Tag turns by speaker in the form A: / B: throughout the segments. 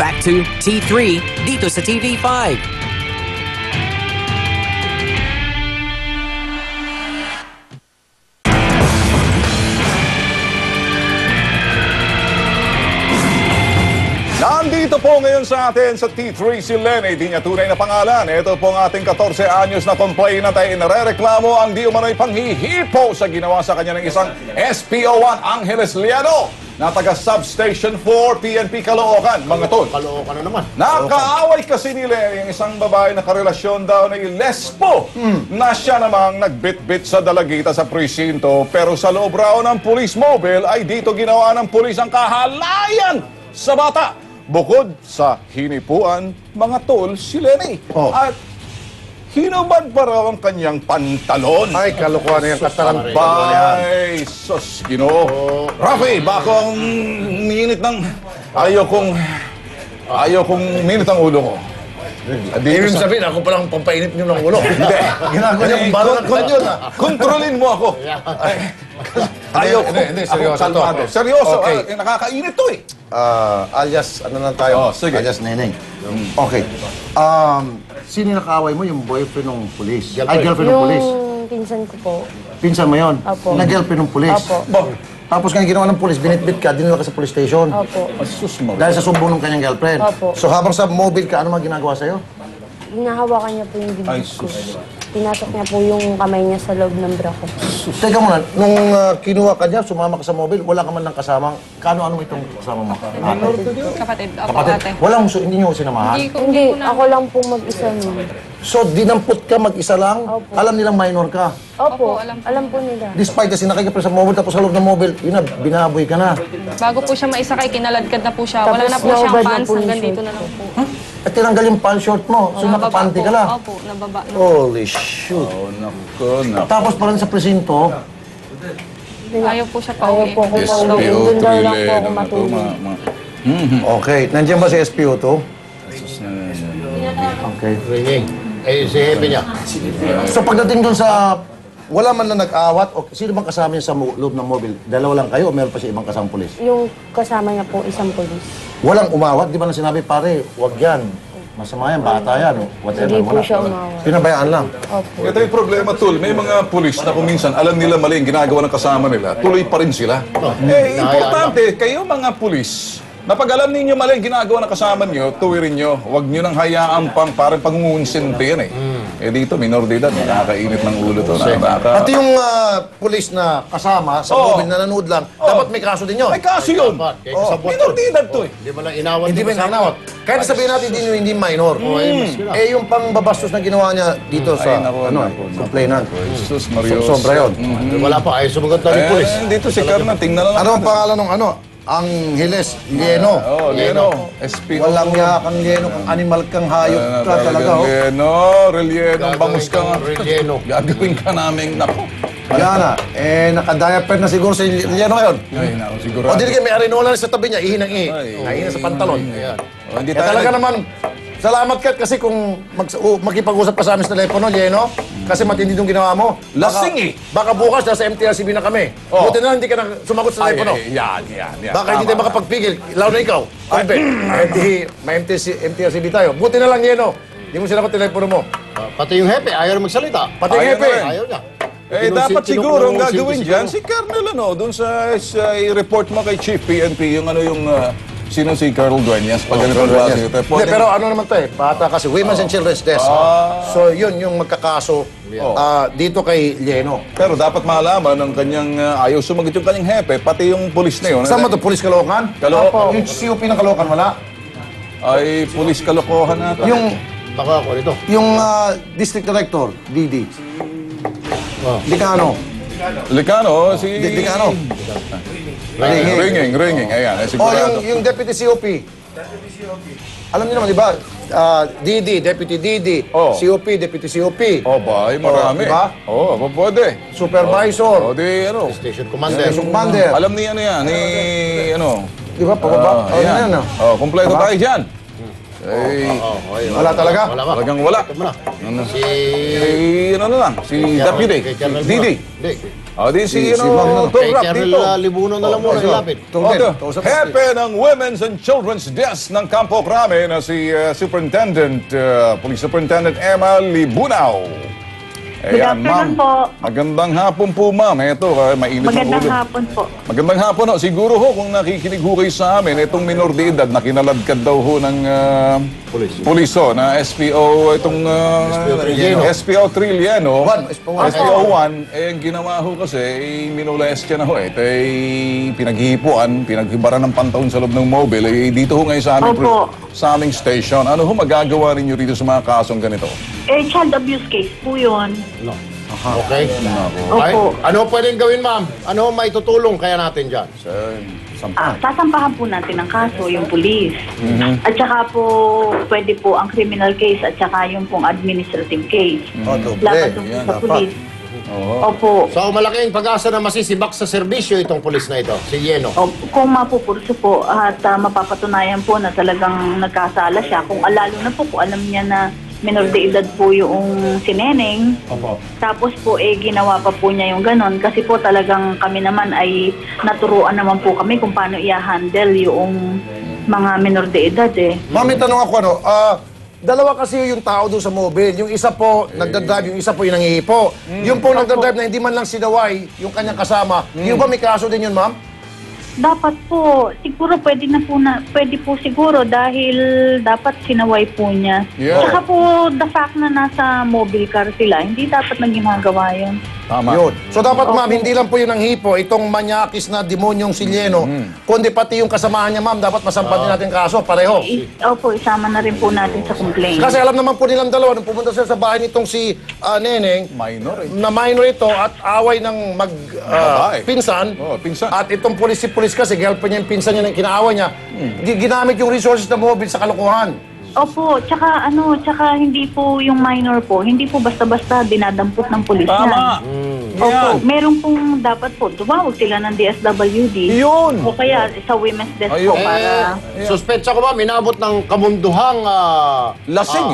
A: Back to T3 dito sa TV5.
B: Nandito po ngayon sa atin sa T3 si Lenny, di niya tunay na pangalan. Ito po ang ating 14 anyos na complainant ay inarereklamo ang di umano'y panghihipo sa ginawa sa kanya ng isang SPO1 Angeles Liano na taga Substation 4 PNP Caloocan, mga tol.
C: Caloocan na naman.
B: Nakaaway kasi ni Lenny yung isang babae na karelasyon daw na lesbo na siya namang nagbit-bit sa dalagita sa presinto. Pero sa loob raw ng police mobile ay dito ginawa ng pulis ang kahalayan sa bata. Bukod sa hinipuan, mga tol, si Lenny. At hinubad pa raw ang kanyang pantalon.
C: Ay, kalokohan na yung katarang.
B: Bay, sus, Ginoo. Rafi, baka ang minit ng... Ayaw kong minit ang ulo ko.
D: Ibig sabihin, ako palang pampainit niyo ng ulo.
B: Hindi.
C: Ginagawa niya kung balak na yun.
B: Kontrolin mo ako. Ayaw ko.
C: Hindi, seryoso to.
B: Kalmado. Seryoso.
C: Okay.
B: Nakakainit to eh.
C: Alias, ano lang tayo?
B: Sige.
C: Alias Neneng. Okay. Sino yung nakaaway mo? Yung boyfriend ng pulis? Ay, girlfriend ng pulis?
E: Yung pinsan ko po.
C: Pinsan mo yun?
E: Opo.
C: Na girlfriend ng pulis?
E: Opo.
C: Tapos kaya ginawa ng pulis, binitbit ka, dinala ka sa police station.
E: Opo.
B: Asus mo.
C: Dahil sa sumbong ng kanyang girlfriend.
E: Opo.
C: So habang sa mobile ka, ano mga ginagawa sa'yo?
E: Hinahawakan niya po yung
B: Ay,
E: bibig ko.
B: sus.
E: Pinasok niya po yung kamay niya sa loob ng bra ko.
C: Teka muna, nung kinuha ka niya, sumama ka sa mobile, wala ka man lang kasamang, ano mo itong kasama mo?
F: Kapatid, ako
C: Kapatid,
F: ate.
C: hindi niyo sinamahan?
E: Hindi, ako lang po mag-isa nun.
C: So, dinampot ka mag-isa lang?
E: Opo.
C: Alam nilang minor ka?
E: Opo,
F: Opo,
E: alam po nila.
C: Despite na sinakay ka pa sa mobile, tapos sa loob ng mobile, yun na, binaboy ka na.
F: Bago po siya maisakay, kinaladkad na po siya. Wala na
E: Tapos
F: po siyang
E: naubad na
F: pants,
E: po yung
F: hanggang
E: short
F: dito na lang po.
C: At tinanggal yung pants short mo, so
F: Nababa
C: nakapanty
F: po.
C: ka lang.
F: Opo, nababa na.
C: Holy shoot.
B: Oh, naku, naku.
C: Tapos parang sa presinto,
F: Ayaw po siya
E: Ayaw
F: pauwi.
E: po ako
B: SPO
E: pauwi. Doon daw lang po
B: Trile,
E: ako matulog.
C: okay. Nandiyan ba si SPO2? Okay.
D: Ringing. Eh, si Hepe niya.
C: So pagdating dun sa, wala man lang nag-aawat, o sino bang kasama niya sa loob ng mobile? Dalawa lang kayo o meron pa siya ibang kasamang pulis?
E: Yung kasama niya po, isang polis.
C: Walang umawat, di ba na sinabi, pare, wag yan. Masama yan, bata yan, whatever,
E: Hindi po
C: wala.
E: siya umawat.
C: Pinabayaan lang.
E: Opo.
B: Ito yung problema, Tul. May mga pulis na kung minsan alam nila mali yung ginagawa ng kasama nila, tuloy pa rin sila. Importante, kayo mga pulis, na pag alam ninyo mali yung ginagawa ng kasama nyo, tuwirin nyo. Huwag nyo nang hayaan parang pangungunsinte yan eh. Eh dito, minor de edad, nakakainit ng ulo to.
C: Pati yung pulis na kasama sa mobile na nanood lang, dapat may kaso din yun.
B: May kaso yun.
D: Dapat. Kaya kasabot
B: Minor de edad to eh.
D: Hindi mo lang inawan.
C: Hindi ba inawat? Kahit sabihin natin hindi minor. Eh yung pangbabastos na ginawa niya dito sa complainant.
B: Jesus Mario.
C: Sobra yun.
D: Wala pa. Ay, sumagot na yung pulis.
B: Dito si Carmen, tingnan na lang.
C: Ano ang pangalan ng Angeles Lieno.
B: Oh, Lieno. SP.
C: Walang yakang Lieno, kung animal kang hayop ka talaga.
B: Lieno, Relieno, bangus ka nga.
D: Relieno.
B: Gagawin ka namin, nako.
C: Yana, naka-diaper na siguro si Lieno ngayon.
B: Ay, nako, siguro.
C: O di may arinola sa tabi niya, ihina sa pantalon.
B: Oh, hindi
C: Eh talaga naman, salamat ka kasi kung makipag-usap ka sa amin sa telepono, Lieno, kasi matindi yung ginawa mo.
B: Lasing eh.
C: Baka bukas nasa MTRCB na kami.
B: Oh.
C: Buti na lang hindi ka na sumagot sa telepono.
B: Yan.
C: Baka hindi tayo makapagpigil, lalo na ikaw. Orbe, may MTRCB tayo. Buti na lang, Lieno, hindi mo sinagot telepono mo.
D: Pati yung Hepe, ayaw na magsalita.
C: Pati yung
B: Ayaw
C: Hepe.
B: na rin.
D: Ayaw niya.
B: Eh, dapat siguro ang gagawin dyan, si Colonel, doon sa i-report mo kay Chief PNP, sino si Carl Dueñas, pag ganito ang klase.
C: Hindi, pero ano naman tayo, bata kasi, Women's and Children's Desk. So, yun yung magkakaso dito kay Lieno.
B: Pero dapat malaman ng kanyang ayaw sumagot yung kanyang hepe, pati yung pulis na yun.
C: Saan mo ito? Pulis Caloocan?
B: Caloocan.
C: Yung COP ng Caloocan, wala?
B: Ay, pulis kalokohan na.
D: Baka ako dito.
C: Yung District Director, DD. Dicano.
B: Licano, si...
C: Dicano.
B: Ringing. Ayan, sigurado.
C: Yung Deputy COP. Alam niyo naman, di ba? DD, Deputy DD,
B: Oh.
C: COP, Deputy COP.
B: Oh, ba? Ay, marami.
C: diba?
B: Oh, pwede.
C: Supervisor.
B: Oh, di,
D: Station Commander.
C: Station Commander.
B: Alam ni yan,
C: Di ba? Pababa.
B: Ayan. Oh, kompleto
C: Diba?
B: tayo dyan. Ay,
C: Wala talaga?
D: Wala ba?
B: talagang wala.
D: Ito mo na.
B: Si, ano na lang, si Deputy,
D: Kay Colonel
B: Didi.
D: Hindi.
B: Di si,
C: Si Ma'am,
B: Tol
C: kay
B: Rap
C: Colonel
B: dito.
C: Libuno na lang muna ilapit.
B: Hepe ng Women's and Children's Desk ng Campo Crame na si Police Superintendent Emma Libunaw.
G: Good afternoon po.
B: Magandang hapon po, ma'am. Ito, mainit ang
G: Magandang
B: ulo.
G: hapon po.
B: Magandang hapon ho. Siguro ho, kung nakikinig ho kayo sa amin, itong minor de edad na kinaladkad daw ho ng pulis ho, na SPO, itong SPO Trilleno. SPO 1, ang ginawa ho kasi, minolestya na ho. Ito ay pinaghihipuan, pinaghibaran ng pantaon sa loob ng mobile. Dito ho ngayon sa aming station. Ano ho magagawa ninyo rito sa mga kasong ganito?
G: Child abuse case po yun.
C: Okay. Ay,
G: Opo.
C: ano pwedeng gawin, ma'am? Ano may tutulong kaya natin dyan?
G: Sasampahan po natin ang kaso, yung police. At saka po, pwede po ang criminal case at saka yung pong administrative case. Laban dun po sa police. Opo.
C: So, malaking pag-asa na masisibak sa serbisyo itong pulis na ito, si Yeno.
G: Kung mapupurso po at mapapatunayan po na talagang nagkasala siya, kung lalo na po kung alam niya na minor de edad po yung si Neneng. Tapos po ginawa pa po niya yung ganon kasi po talagang kami naman ay naturuan naman po kami kung paano i-handle yung mga minor de edad
C: Ma'am, may tanong ako dalawa kasi yung tao doon sa mobile. Yung isa po nagdadrive, yung isa po yung nangihipo. Yung po nagdadrive na hindi man lang sinaway yung kanyang kasama, yung ba may kaso din yun, ma'am?
G: Dapat po, siguro pwede po siguro dahil dapat sinaway po niya. Saka po, the fact na nasa mobile car sila, hindi dapat nang ginagawa yun.
B: Tama.
C: Yun. So dapat ma'am, hindi lang po yun ang hipo, itong manyakis na demonyong si Yeno, kundi pati yung kasamahan niya, ma'am, dapat masampan din natin kaso, pareho.
G: Opo, isama na rin po natin sa complaint.
C: Kasi alam naman po nilang dalawa, nung pumunta sila sa bahay nitong si Neneng,
B: Minor
C: na minor ito at away ng pinsan,
B: pinsan.
C: at itong pulis kasi, girlfriend niya yung pinsan niya, kinaaway niya, ginamit yung resources na mobile sa kalokohan.
G: Opo, tsaka hindi po yung minor po, hindi po basta-basta dinadampot ng pulis
B: Tama.
G: Opo, meron pong dapat po, tumawag sila ng DSWD.
B: Yun.
G: O kaya sa women's desk po para...
C: Suspetsa ko ma'am, inabot ng kamunduhang
B: Lasing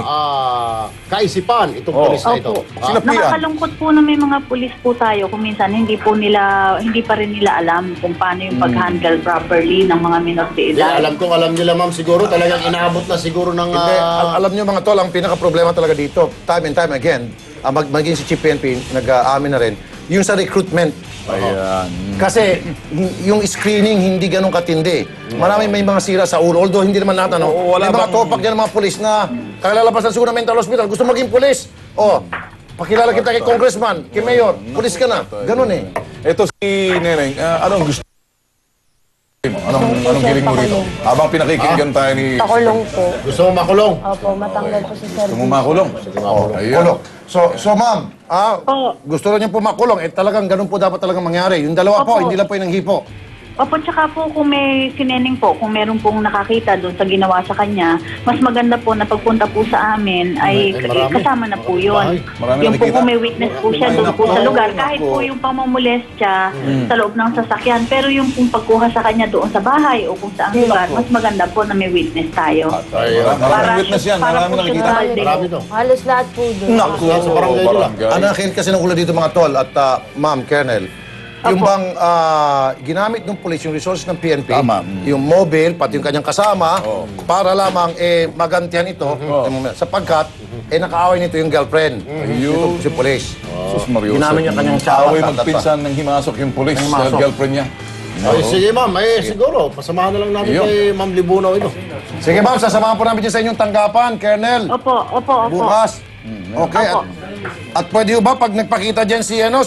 C: kaisipan itong pulis na ito.
G: Opo.
B: Sinapian.
G: Nakakalungkot po na may mga pulis po tayo kung minsan hindi pa rin nila alam kung paano yung pag-handle properly ng mga minor de edad.
C: Alam nila ma'am siguro, talagang inaabot na siguro ng... alam nyo mga tol, ang pinaka-problema talaga dito, time and time again, maging si Chief PNP, nag-aamin na rin, yung sa recruitment.
B: Ayan.
C: Kasi yung screening hindi ganun katindi. Marami may mga sira sa ulo. Although hindi naman lahat may mga topak dyan ng mga pulis na kalalabas siguro ng mental hospital. Gusto maging pulis. Pakilala kita kay congressman, kay mayor. Pulis ka na. Ganun eh.
B: Ito si Neneng, anong gusto mo? Anong hiling mo rito? Habang pinakikinggan tayo ni...
E: Pakulong po.
C: Gusto mo makulong?
E: Opo, matanggal po sa
B: Gusto
E: service.
B: mo makulong? Ayun.
C: Kulong. So ma'am, gusto rin niyo po makulong. Talagang ganun po dapat talagang mangyari. Yung dalawa po,
G: Opo.
C: hindi lang po yung nanghipo.
G: Opo, tsaka po kung may sineneng po, kung meron pong nakakita doon sa ginawa sa kanya, mas maganda po na pagpunta po sa amin ay kasama na po yun.
B: Marami
G: Yung po
B: nakikita.
G: kung may witness po siya doon po sa lugar, kahit po yung pamamolestya sa loob ng sasakyan, pero yung pong pagkuha sa kanya doon sa bahay o kung saang lugar, mas maganda po na may witness tayo.
B: Maraming witness yan. Maraming nakikita.
C: Marami to.
E: Halos lahat po doon.
C: Sa barangay nila.
B: barangay.
C: Ano nakikita kasi ng ulo dito mga tol at ma'am, Colonel, yung bang ginamit ng police yung resources ng PNP,
B: Tama.
C: yung mobile, pati yung kanyang kasama, para lamang magantihan ito, sapagkat nakaaway nito yung girlfriend, ito si police.
B: Sus Mario.
C: Ginamit niya kanyang
B: Away
C: tsawa.
B: magpinsan ng himasok yung pulis sa
C: Himasok.
B: girlfriend niya.
C: Ay, sige ma'am, siguro, pasamahan na lang natin
B: Iyo.
C: kay Ma'am Libunaw ito. Sige ma'am, sasamahan po namin dyan sa inyong tanggapan, Colonel.
G: Opo.
C: Bukas. Okay, at pwede ba pag nagpakita dyan si Yeno,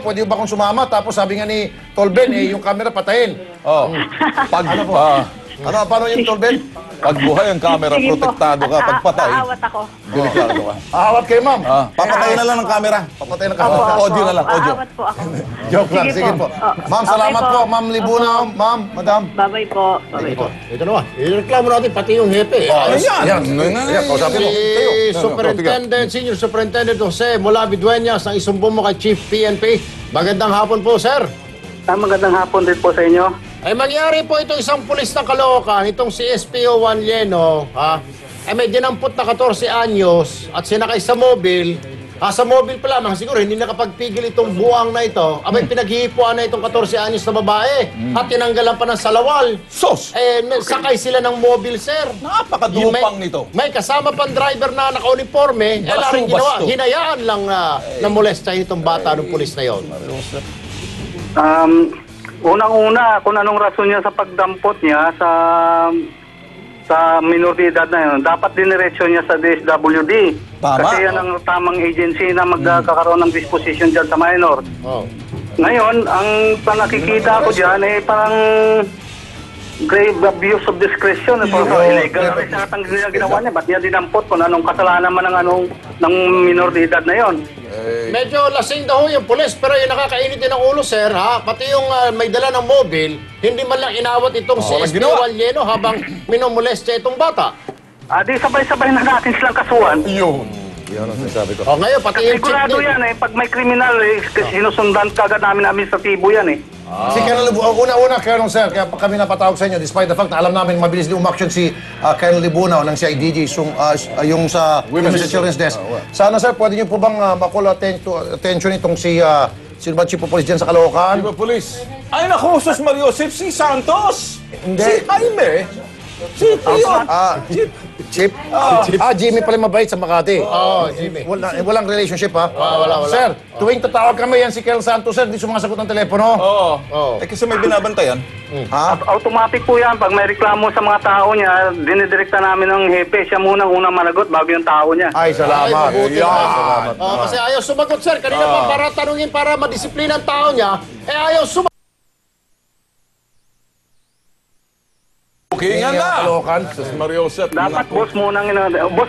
C: pwede ba kung sumama, tapos sabi nga ni Tolben, yung camera patayin.
B: Pag,
C: Paano yung Tolben?
B: pag buhay ang camera,
G: Sige po.
B: protektado ka. Pag patay,
G: Aawat ako.
B: delikado ka.
C: Ahawat kayo ma'am.
B: Papatayin na lang ng camera.
C: Papatay ng
G: Opo,
C: camera.
B: Audio na lang, audio.
G: Aawat po ako.
C: Joke lang, sige po. Ma'am, salamat po. Ma'am Libunaw, ma'am, madam.
G: Bye-bye po.
C: Ito naman, ireklamo natin pati yung hepe.
B: Ayan.
C: Kausapin mo. Superintendent, Senior Superintendent Jose mula Bidueñas, ang isumbong mo kay Chief PNP. Magandang hapon po, sir.
H: Magandang hapon din po sa inyo.
C: Ay mangyari po ito isang pulis ng Caloocan, itong si SPO 1 Yeno, ay may dinampot na 14 anyos at sinakay sa mobile Sa mobile pa lamang, siguro hindi nakapagpigil itong buwang na ito. Abay, pinaghihipuan na itong 14 anyos na babae. At tinanggalan pa ng salawal.
B: Sos!
C: Sakay sila ng mobile, sir.
B: Napakadupang nito.
C: May kasama pang driver na naka-uniforme. Laring ginawa.
B: Basto.
C: Hinayaan lang na molesta itong bata ng pulis na yon.
H: Unang-una, kung anong rason niya sa pagdampot niya sa minor de edad na yun, dapat diniretso niya sa DSWD.
B: Tama.
H: Kasi yan ang tamang agency na magkakaroon ng disposition dyan sa minor.
C: Oh.
H: Ngayon, ang nakikita ko dyan parang grave abuse of discretion. Illegal na rin sa atang ginawa niya. Ba't niya dinampot kung anong kasalanan man ng minor de edad na yon?
C: Medyo lasing daw yung pulis, pero yung nakakainit din ang ulo, sir, ha? Pati yung may dala ng mobile, hindi man lang inawat itong si SP
B: ginawa.
C: Walieno habang minumolesta itong bata.
H: Di sabay-sabay na natin silang kasuhan.
B: Yun.
C: Yan ang sinasabi ko. Ngayon, pati yung
H: Sigurado
C: chick
H: yan pag may kriminal sinusundan kagad namin administratibo yan
C: Si Colonel una-una, Colonel Sir, kaya kami napatawag sa inyo, despite the fact na alam namin mabilis din umaksyon si Colonel Libunaw ng CIDG, yung sa Women's Children's Desk. Sana, sir, pwede niyo po bang makul attention itong sino ba chief of police dyan sa Caloocan?
B: Di ba, police? Ay, naku, Sos Mariosep, si Santos!
C: Hindi.
B: Si Jaime! Si Tio!
C: Chief? Jimmy pala mabait sa Makati. Jimmy. Walang relationship, ha? Wala. Sir, tuwing tatawag kami yan si Kel Santos, sir, hindi sumasagot ng telepono.
B: Oo. Kasi may binabantayan.
H: Automatic po yan. Pag may reklamo sa mga tao niya, dinidirekta namin ng hepe. Siya munang unang managot bago yung tao niya.
C: Ay, salamat.
B: mabuti naman.
C: Kasi ayaw sumagot, sir. Kanina pa para tanungin para madisiplina ang tao niya, ayaw sumagot.
B: Okay, yan na!
C: Caloocan.
B: Sos Mariosep.
H: Dapat boss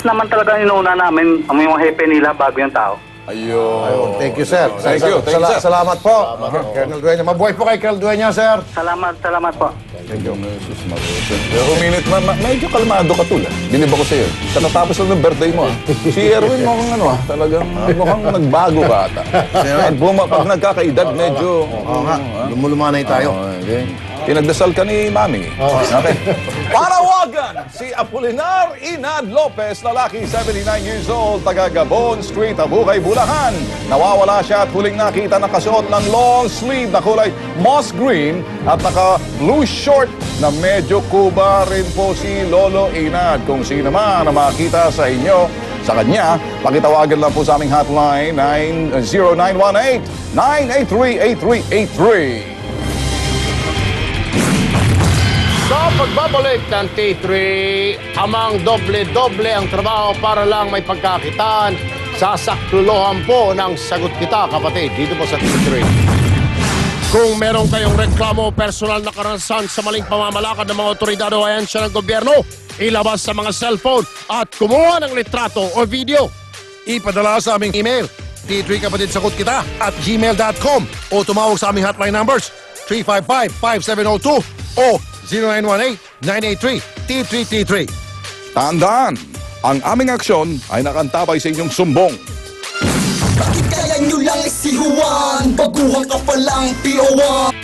H: naman talaga inuuna namin ang mga hepe nila bago yung tao.
B: Ayun.
C: Thank you, sir.
B: Thank you, sir.
C: Salamat po. Colonel Dueña. Mabuhay po kay Colonel Dueña, sir.
H: Salamat po.
B: Thank you. Sos Mariosep. Uminit, medyo kalmado ka tula. Binib ako sa'yo. Katatapos lang ng birthday mo. Si Erwin mukhang talagang mukhang nagbago ka ata. Pag nagkakaedad, medyo...
C: Oo nga. Lumulumanay tayo.
B: Okay. Pinagdasal ka ni Mami. Okay. Parawagan si Apolinar Inad Lopez, lalaki 79 years old, taga Gabon Street, Abukay, Bulacan. Nawawala siya at huling nakita nakasuot ng long sleeve na kulay moss green at naka blue short na medyo kuba rin po si Lolo Inad. Kung sino man na makita sa inyo, sa kanya, pakitawagan lang po sa aming hotline 0918-983-8383.
C: Sa pagbabalik ng T3, amang doble-doble ang trabaho para lang may pagkakitaan. Sasaklolohan po ng sagot kita, kapatid, dito po sa T3. Kung meron kayong reklamo o personal na karanasan sa maling pamamalakad ng mga otoridad o ahensya ng gobyerno, ilabas sa mga cellphone at kumuha ng litrato o video. Ipadala sa aming email, t3kapatidsagotkita@gmail.com o tumawag sa aming hotline numbers 355-5702 o 0918-983-T3T3.
B: Tandaan, ang aming aksyon ay nakantabay sa inyong sumbong.
I: Bakit kaya nyo lang si Juan? Baguhan ka palang PO1.